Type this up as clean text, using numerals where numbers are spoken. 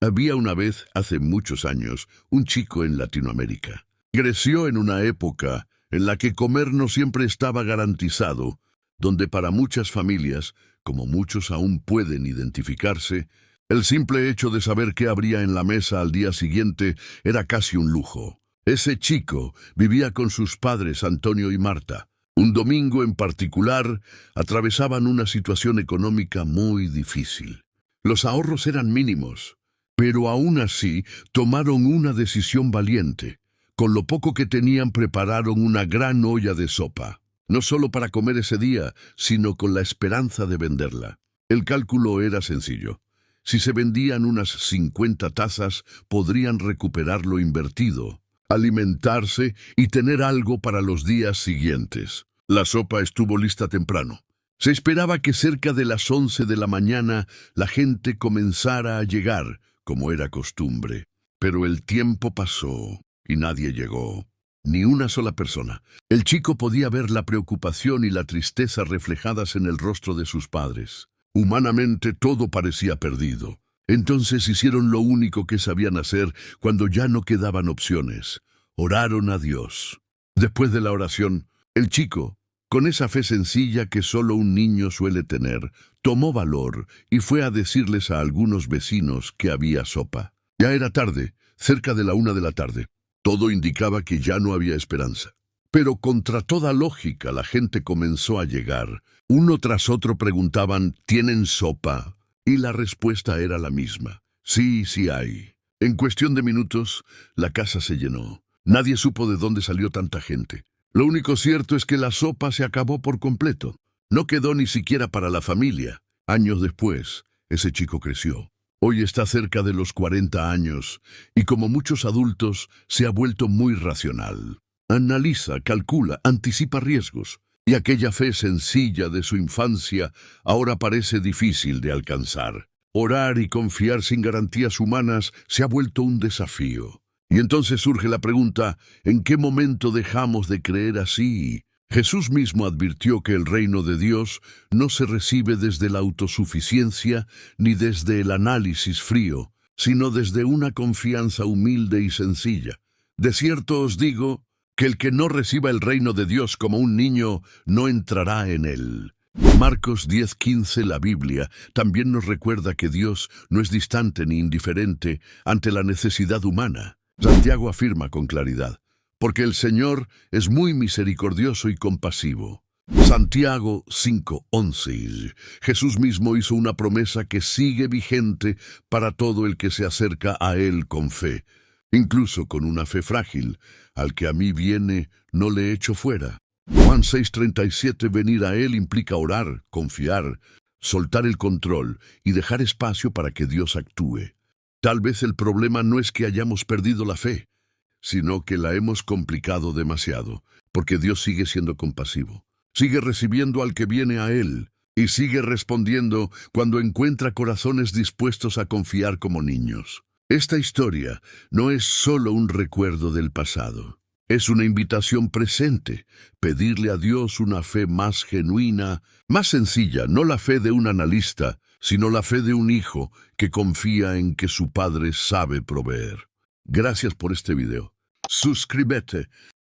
Había una vez, hace muchos años, un chico en Latinoamérica. Creció en una época en la que comer no siempre estaba garantizado, donde para muchas familias, como muchos aún pueden identificarse, el simple hecho de saber qué habría en la mesa al día siguiente era casi un lujo. Ese chico vivía con sus padres Antonio y Marta. Un domingo en particular, atravesaban una situación económica muy difícil. Los ahorros eran mínimos, pero aún así tomaron una decisión valiente. Con lo poco que tenían prepararon una gran olla de sopa, no solo para comer ese día, sino con la esperanza de venderla. El cálculo era sencillo. Si se vendían unas 50 tazas, podrían recuperar lo invertido, alimentarse y tener algo para los días siguientes. La sopa estuvo lista temprano. Se esperaba que cerca de las 11 de la mañana la gente comenzara a llegar, como era costumbre. Pero el tiempo pasó y nadie llegó. Ni una sola persona. El chico podía ver la preocupación y la tristeza reflejadas en el rostro de sus padres. Humanamente todo parecía perdido. Entonces hicieron lo único que sabían hacer cuando ya no quedaban opciones. Oraron a Dios. Después de la oración, el chico, con esa fe sencilla que solo un niño suele tener, tomó valor y fue a decirles a algunos vecinos que había sopa. Ya era tarde, cerca de la 1 de la tarde. Todo indicaba que ya no había esperanza. Pero contra toda lógica la gente comenzó a llegar. Uno tras otro preguntaban, ¿tienen sopa? Y la respuesta era la misma. Sí, sí hay. En cuestión de minutos, la casa se llenó. Nadie supo de dónde salió tanta gente. Lo único cierto es que la sopa se acabó por completo. No quedó ni siquiera para la familia. Años después, ese chico creció. Hoy está cerca de los 40 años y como muchos adultos se ha vuelto muy racional. Analiza, calcula, anticipa riesgos. Y aquella fe sencilla de su infancia ahora parece difícil de alcanzar. Orar y confiar sin garantías humanas se ha vuelto un desafío. Y entonces surge la pregunta, ¿en qué momento dejamos de creer así? Jesús mismo advirtió que el reino de Dios no se recibe desde la autosuficiencia ni desde el análisis frío, sino desde una confianza humilde y sencilla. De cierto os digo que el que no reciba el reino de Dios como un niño no entrará en él. Marcos 10:15, la Biblia, también nos recuerda que Dios no es distante ni indiferente ante la necesidad humana. Santiago afirma con claridad, porque el Señor es muy misericordioso y compasivo. Santiago 5:11. Jesús mismo hizo una promesa que sigue vigente para todo el que se acerca a Él con fe, incluso con una fe frágil. Al que a mí viene, no le echo fuera. Juan 6:37. Venir a Él implica orar, confiar, soltar el control y dejar espacio para que Dios actúe. Tal vez el problema no es que hayamos perdido la fe, sino que la hemos complicado demasiado, porque Dios sigue siendo compasivo, sigue recibiendo al que viene a Él, y sigue respondiendo cuando encuentra corazones dispuestos a confiar como niños. Esta historia no es solo un recuerdo del pasado, es una invitación presente, pedirle a Dios una fe más genuina, más sencilla, no la fe de un analista, sino la fe de un hijo que confía en que su padre sabe proveer. Gracias por este video. Suscríbete.